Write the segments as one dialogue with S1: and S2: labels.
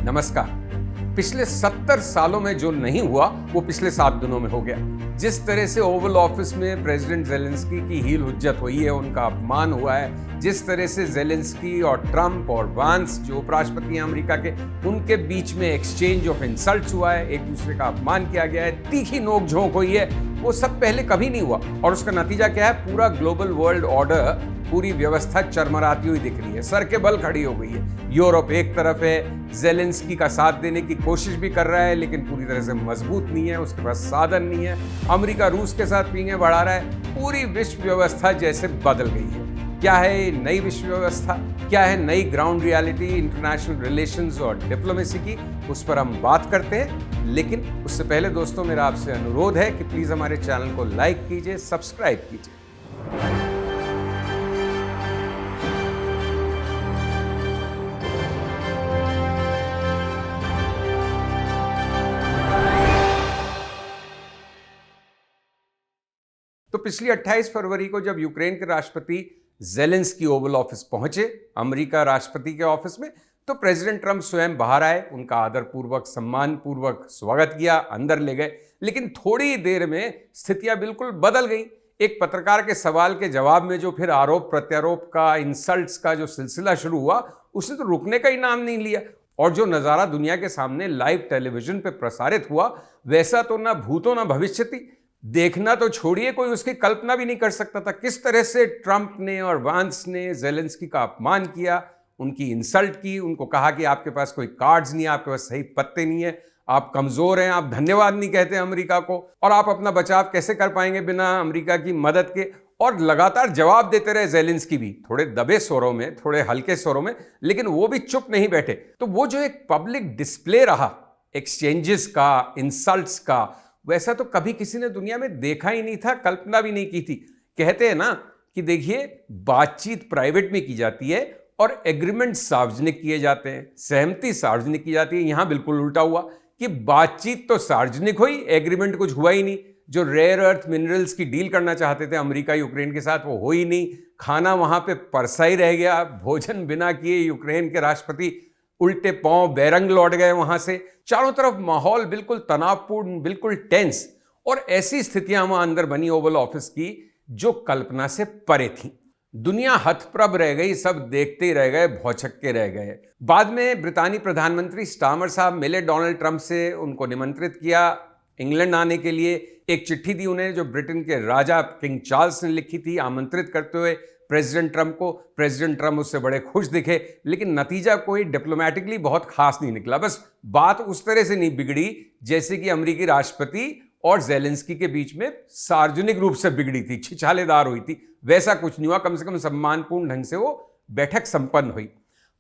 S1: नमस्कार। पिछले 70 सालों में जो नहीं हुआ वो पिछले 7 दिनों में हो गया। जिस तरह से ओवल ऑफिस में प्रेसिडेंट ज़ेलेंस्की की हील हुज्जत हुई है, उनका अपमान हुआ है, जिस तरह से ज़ेलेंस्की और ट्रंप और वांस जो उपराष्ट्रपति हैं अमेरिका के, उनके बीच में एक्सचेंज ऑफ इंसल्ट्स हुआ है, एक दूसरे का अपमान किया गया है, तीखी नोक-झोंक हुई है, वो सब पहले कभी नहीं हुआ। और उसका नतीजा क्या है? पूरा ग्लोबल वर्ल्ड ऑर्डर, पूरी व्यवस्था चरमराती हुई दिख रही है, सर के बल खड़ी हो गई है। यूरोप एक तरफ है, ज़ेलेंस्की का साथ देने की कोशिश भी कर रहा है, लेकिन पूरी तरह से मजबूत नहीं है, उसके पास साधन नहीं है। अमेरिका रूस के साथ पींगे बढ़ा रहा है। पूरी विश्व व्यवस्था जैसे बदल गई है। क्या है नई विश्व व्यवस्था? क्या है नई ग्राउंड रियलिटी इंटरनेशनल रिलेशंस और डिप्लोमेसी की? उस पर हम बात करते हैं, लेकिन उससे पहले दोस्तों मेरा आपसे अनुरोध है कि प्लीज हमारे चैनल को लाइक कीजिए, सब्सक्राइब कीजिए। तो पिछली 28 फरवरी को जब यूक्रेन के राष्ट्रपति ज़ेलेंस्की ओवल ऑफिस पहुंचे, अमेरिका राष्ट्रपति के ऑफिस में, तो प्रेसिडेंट ट्रंप स्वयं बाहर आए, उनका आदरपूर्वक सम्मानपूर्वक स्वागत किया, अंदर ले गए। लेकिन थोड़ी देर में स्थितियां बिल्कुल बदल गई। एक पत्रकार के सवाल के जवाब में जो फिर आरोप प्रत्यारोप का, इंसल्ट्स का जो सिलसिला शुरू हुआ, उसने तो रुकने का ही नाम नहीं लिया। और जो नज़ारा दुनिया के सामने लाइव टेलीविजन पे प्रसारित हुआ, वैसा तो ना भूतो ना भविष्यति। देखना तो छोड़िए, कोई उसकी कल्पना भी नहीं कर सकता था। किस तरह से ट्रंप ने और वांस ने ज़ेलेंस्की का अपमान किया, उनकी इंसल्ट की, उनको कहा कि आपके पास कोई कार्ड्स नहीं है, आपके पास सही पत्ते नहीं है, आप कमजोर हैं, आप धन्यवाद नहीं कहते अमेरिका को, और आप अपना बचाव कैसे कर पाएंगे बिना अमेरिका की मदद के। और लगातार जवाब देते रहे ज़ेलेंस्की भी, थोड़े दबे स्वरों में, थोड़े हल्के स्वरों में, लेकिन वो भी चुप नहीं बैठे। तो वो जो एक पब्लिक डिस्प्ले रहा एक्सचेंजेस का, इंसल्ट्स का, वैसा तो कभी किसी ने दुनिया में देखा ही नहीं था, कल्पना भी नहीं की थी। कहते हैं ना कि देखिए, बातचीत प्राइवेट में की जाती है और एग्रीमेंट सार्वजनिक किए जाते हैं, सहमति सार्वजनिक की जाती है। यहां बिल्कुल उल्टा हुआ कि बातचीत तो सार्वजनिक हुई, एग्रीमेंट कुछ हुआ ही नहीं। जो रेयर अर्थ मिनरल्स की डील करना चाहते थे अमेरिका यूक्रेन के साथ, वो हो ही नहीं। खाना वहां पे परसा ही रह गया, भोजन बिना किए यूक्रेन के राष्ट्रपति उल्टे पांव बेरंग लौट गए वहां से। चारों तरफ माहौल बिल्कुल तनावपूर्ण, बिल्कुल टेंस, और ऐसी स्थितियां वहां अंदर बनी ओवल ऑफिस की जो कल्पना से परे थी। दुनिया हतप्रभ रह गई, सब देखते ही रह गए, भौचक्के रह गए। बाद में ब्रितानी प्रधानमंत्री स्टामर साहब मिले डोनाल्ड ट्रंप से, उनको निमंत्रित किया इंग्लैंड आने के लिए। एक चिट्ठी दी उन्हें जो ब्रिटेन के राजा किंग चार्ल्स ने लिखी थी, आमंत्रित करते हुए प्रेसिडेंट ट्रंप को। प्रेसिडेंट ट्रंप उससे बड़े खुश दिखे, लेकिन नतीजा कोई डिप्लोमेटिकली बहुत खास नहीं निकला। बस बात उस तरह से नहीं बिगड़ी जैसे कि अमेरिकी राष्ट्रपति और ज़ेलेंस्की के बीच में सार्वजनिक रूप से बिगड़ी थी, छिछालेदार हुई थी, वैसा कुछ नहीं हुआ। कम से कम सम्मानपूर्ण ढंग से वो बैठक संपन्न हुई।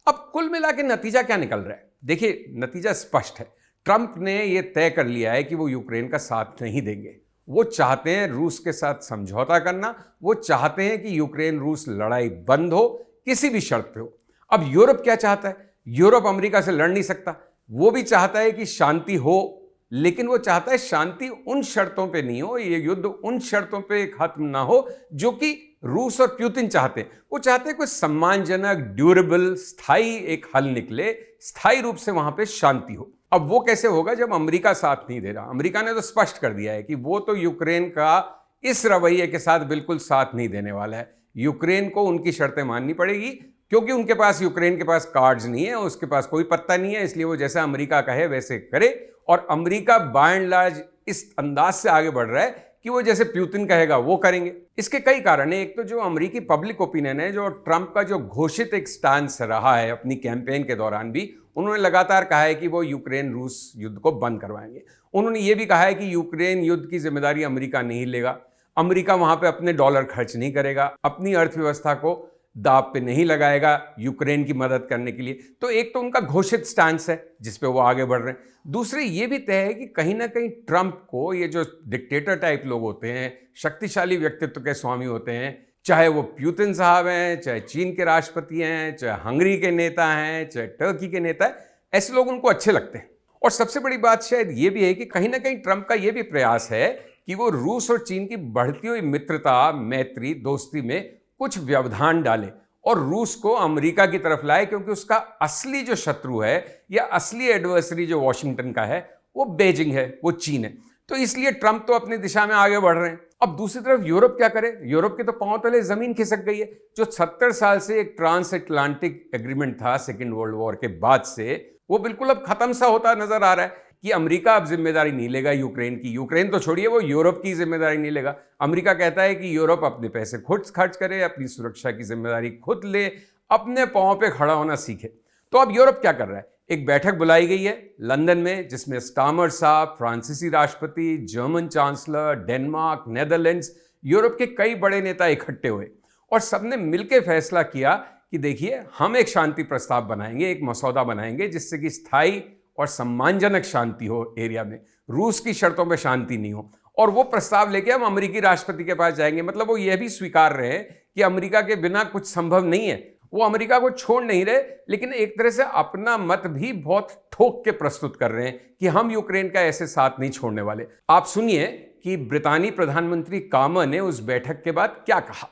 S1: अब कुल मिला के नतीजा क्या निकल रहा है? देखिए, नतीजा स्पष्ट है। ट्रंप ने यह तय कर लिया है कि वो यूक्रेन का साथ नहीं देंगे। वो चाहते हैं रूस के साथ समझौता करना, वो चाहते हैं कि यूक्रेन रूस लड़ाई बंद हो, किसी भी शर्त पे हो। अब यूरोप क्या चाहता है? यूरोप अमेरिका से लड़ नहीं सकता, वो भी चाहता है कि शांति हो, लेकिन वो चाहता है शांति उन शर्तों पे नहीं हो, ये युद्ध उन शर्तों पे खत्म ना हो जो कि रूस और पुतिन चाहते हैं। वो चाहते हैं कोई सम्मानजनक, ड्यूरेबल, स्थायी एक हल निकले, स्थायी रूप से वहां पे शांति हो। अब वो कैसे होगा जब अमेरिका साथ नहीं दे रहा? अमेरिका ने तो स्पष्ट कर दिया है कि वो तो यूक्रेन का इस रवैये के साथ बिल्कुल साथ नहीं देने वाला है। यूक्रेन को उनकी शर्तें माननी पड़ेगी, क्योंकि उनके पास, यूक्रेन के पास कार्ड्स नहीं है, उसके पास कोई पत्ता नहीं है, इसलिए वो जैसा अमेरिका कहे वैसे करे। और अमेरिका बाय एंड लार्ज इस अंदाज से आगे बढ़ रहा है कि वो जैसे पुतिन कहेगा वो करेंगे। इसके कई कारण हैं। एक तो जो अमेरिकी पब्लिक ओपिनियन है, जो ट्रंप का जो घोषित एक स्टांस रहा है अपनी कैंपेन के दौरान भी, उन्होंने लगातार कहा है कि वो यूक्रेन रूस युद्ध को बंद करवाएंगे। उन्होंने ये भी कहा है कि यूक्रेन युद्ध की जिम्मेदारी अमेरिका नहीं लेगा, अमेरिका वहां पे अपने डॉलर खर्च नहीं करेगा, अपनी अर्थव्यवस्था को दांव पे नहीं लगाएगा यूक्रेन की मदद करने के लिए। तो एक तो उनका घोषित स्टांस है जिसपे वो आगे बढ़ रहे हैं। दूसरे ये भी तय है कि कहीं ना कहीं ट्रंप को, ये जो डिक्टेटर टाइप लोग होते हैं, शक्तिशाली व्यक्तित्व के स्वामी होते हैं, चाहे वो पुतिन साहब हैं, चाहे चीन के राष्ट्रपति हैं, चाहे हंगरी के नेता हैं, चाहे टर्की के नेता हैं, ऐसे लोग उनको अच्छे लगते हैं। और सबसे बड़ी बात शायद ये भी है कि कहीं ना कहीं ट्रंप का ये भी प्रयास है कि वो रूस और चीन की बढ़ती हुई मित्रता, मैत्री, दोस्ती में कुछ व्यवधान डाले और रूस को अमेरिका की तरफ लाए, क्योंकि उसका असली जो शत्रु है या असली एडवर्सरी जो वॉशिंगटन का है वो बीजिंग है, वो चीन है। तो इसलिए ट्रंप तो अपनी दिशा में आगे बढ़ रहे हैं। अब दूसरी तरफ यूरोप क्या करे? यूरोप के तो पांव तले जमीन खिसक गई है। जो 70 साल से एक ट्रांस अटलांटिक एग्रीमेंट था सेकेंड वर्ल्ड वॉर के बाद से, वो बिल्कुल अब खत्म सा होता नजर आ रहा है कि अमेरिका अब जिम्मेदारी नहीं लेगा यूक्रेन की। यूक्रेन तो छोड़िए, वो यूरोप की जिम्मेदारी नहीं लेगा। अमेरिका कहता है कि यूरोप अपने पैसे खुद खर्च करे, अपनी सुरक्षा की जिम्मेदारी खुद ले, अपने पांव पे खड़ा होना सीखे। तो अब यूरोप क्या कर रहा है? एक बैठक बुलाई गई है लंदन में, जिसमें स्टामर साहब, फ्रांसीसी राष्ट्रपति, German chancellor, Denmark, Netherlands, Europe के कई बड़े नेता इकट्ठे हुए और सबने मिलकर फैसला किया कि देखिए, हम एक शांति प्रस्ताव बनाएंगे, एक मसौदा बनाएंगे जिससे कि स्थायी और सम्मानजनक शांति हो एरिया में, रूस की शर्तों पर शांति नहीं हो। और वो प्रस्ताव लेके हम अमेरिकी राष्ट्रपति के पास जाएंगे। मतलब वो ये भी स्वीकार रहे हैं कि अमेरिका के बिना कुछ संभव नहीं है। वो अमेरिका को छोड़ नहीं रहे, लेकिन एक तरह से अपना मत भी बहुत ठोक के प्रस्तुत कर रहे हैं कि हम यूक्रेन का ऐसे साथ नहीं छोड़ने वाले। आप सुनिए कि ब्रितानी प्रधानमंत्री कामर ने उस बैठक के बाद क्या कहा।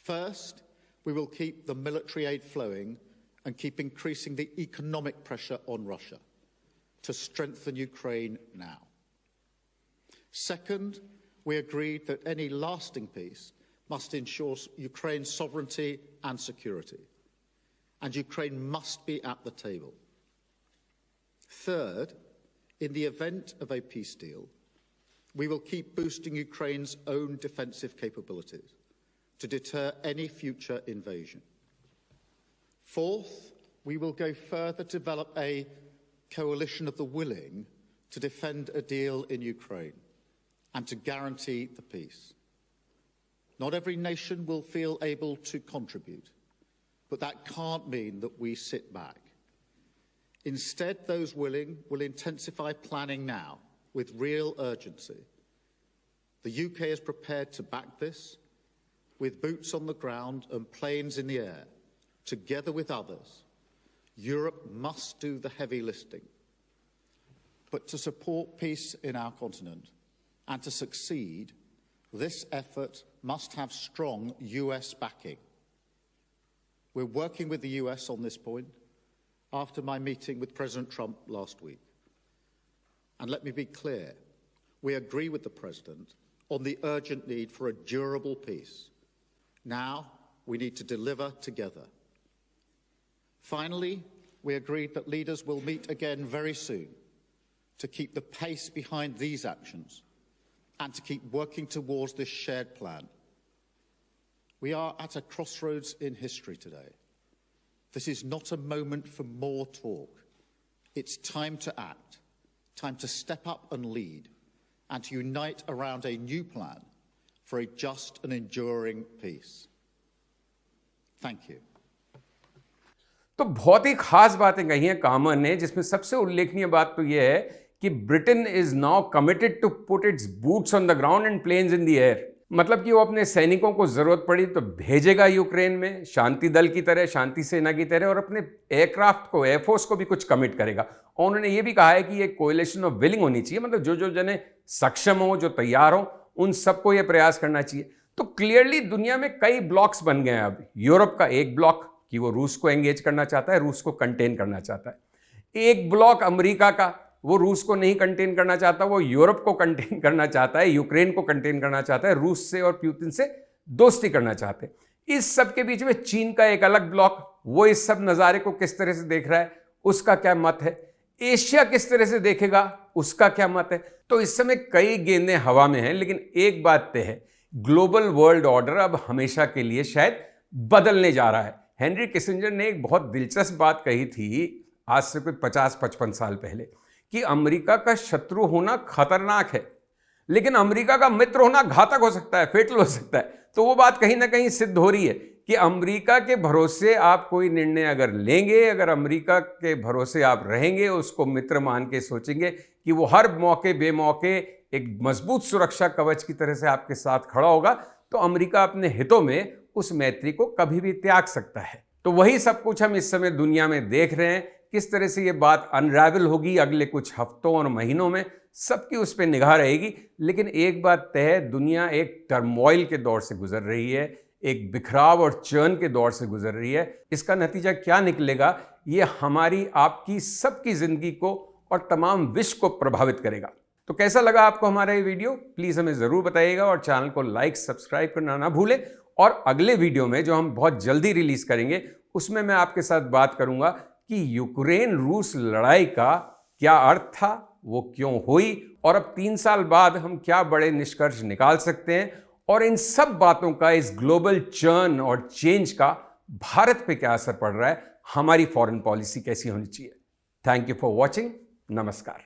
S2: First, we will keep the military aid flowing and keep increasing the economic pressure on Russia to strengthen Ukraine now. Second, we agreed that any lasting peace must ensure Ukraine's sovereignty and security, and Ukraine must be at the table. Third, in the event of a peace deal, we will keep boosting Ukraine's own defensive capabilities to deter any future invasion. Fourth, we will go further to develop a coalition of the willing to defend a deal in Ukraine and to guarantee the peace. Not every nation will feel able to contribute, but that can't mean that we sit back. Instead, those willing will intensify planning now with real urgency. The UK is prepared to back this with boots on the ground and planes in the air. Together with others, Europe must do the heavy lifting. But to support peace in our continent and to succeed, this effort must have strong US backing. We're working with the US on this point after my meeting with President Trump last week. And let me be clear, we agree with the President on the urgent need for a durable peace. Now we need to deliver together. Finally, we agreed that leaders will meet again very soon to keep the pace behind these actions and to keep working towards this shared plan. We are at a crossroads in history today. This is not a moment for more talk. It's time to act, time to step up and lead, and to unite around a new plan for a just and enduring peace. Thank you.
S1: तो बहुत ही खास बातें कही हैं कामर ने, जिसमें सबसे उल्लेखनीय बात तो यह है कि Britain is now committed to put its boots on the ground and planes in the air. मतलब कि वो अपने सैनिकों को जरूरत पड़ी तो भेजेगा यूक्रेन में, शांति दल की तरह, शांति सेना की तरह, और अपने एयरक्राफ्ट को, एयरफोर्स को भी कुछ कमिट करेगा। और उन्होंने ये भी कहा है कि ये कोएलिशन ऑफ विलिंग होनी चाहिए, मतलब जो जो जने सक्षम हो, जो तैयार हो, उन सबको ये प्रयास करना चाहिए। तो क्लियरली दुनिया में कई ब्लॉक्स बन गए हैं अब। यूरोप का एक ब्लॉक कि वो रूस को एंगेज करना चाहता है, रूस को कंटेन करना चाहता है। एक ब्लॉक अमेरिका का, वो रूस को नहीं कंटेन करना चाहता, वो यूरोप को कंटेन करना चाहता है, यूक्रेन को कंटेन करना चाहता है, रूस से और पुतिन से दोस्ती करना चाहते हैं। इस सब के बीच में चीन का एक अलग ब्लॉक, वो इस सब नज़ारे को किस तरह से देख रहा है, उसका क्या मत है। एशिया किस तरह से देखेगा, उसका क्या मत है। तो इस समय कई गेंदें हवा में हैं, लेकिन एक बात तय है, ग्लोबल वर्ल्ड ऑर्डर अब हमेशा के लिए शायद बदलने जा रहा है। हेनरी किसिंजर ने एक बहुत दिलचस्प बात कही थी आज से कोई 50-55 साल पहले कि अमेरिका का शत्रु होना खतरनाक है, लेकिन अमेरिका का मित्र होना घातक हो सकता है, फेटल हो सकता है। तो वो बात कहीं ना कहीं सिद्ध हो रही है कि अमेरिका के भरोसे आप कोई निर्णय अगर लेंगे, अगर अमेरिका के भरोसे आप रहेंगे, उसको मित्र मान के सोचेंगे कि वो हर मौके बेमौके एक मजबूत सुरक्षा कवच की तरह से आपके साथ खड़ा होगा, तो अमेरिका अपने हितों में उस मैत्री को कभी भी त्याग सकता है। तो वही सब कुछ हम इस समय दुनिया में देख रहे हैं। किस तरह से ये बात अनरावल होगी अगले कुछ हफ्तों और महीनों में, सबकी उस पर निगाह रहेगी। लेकिन एक बात तय है, दुनिया एक टर्मोइल के दौर से गुजर रही है, एक बिखराव और चर्न के दौर से गुजर रही है। इसका नतीजा क्या निकलेगा, ये हमारी, आपकी, सबकी जिंदगी को और तमाम विश्व को प्रभावित करेगा। तो कैसा लगा आपको हमारा ये वीडियो, प्लीज हमें जरूर बताइएगा और चैनल को लाइक सब्सक्राइब करना ना भूलें। और अगले वीडियो में जो हम बहुत जल्दी रिलीज करेंगे उसमें मैं आपके साथ बात करूंगा कि यूक्रेन रूस लड़ाई का क्या अर्थ था, वो क्यों हुई, और अब 3 साल बाद हम क्या बड़े निष्कर्ष निकाल सकते हैं, और इन सब बातों का, इस ग्लोबल चर्न और चेंज का भारत पे क्या असर पड़ रहा है, हमारी फॉरेन पॉलिसी कैसी होनी चाहिए। Thank you for watching. नमस्कार।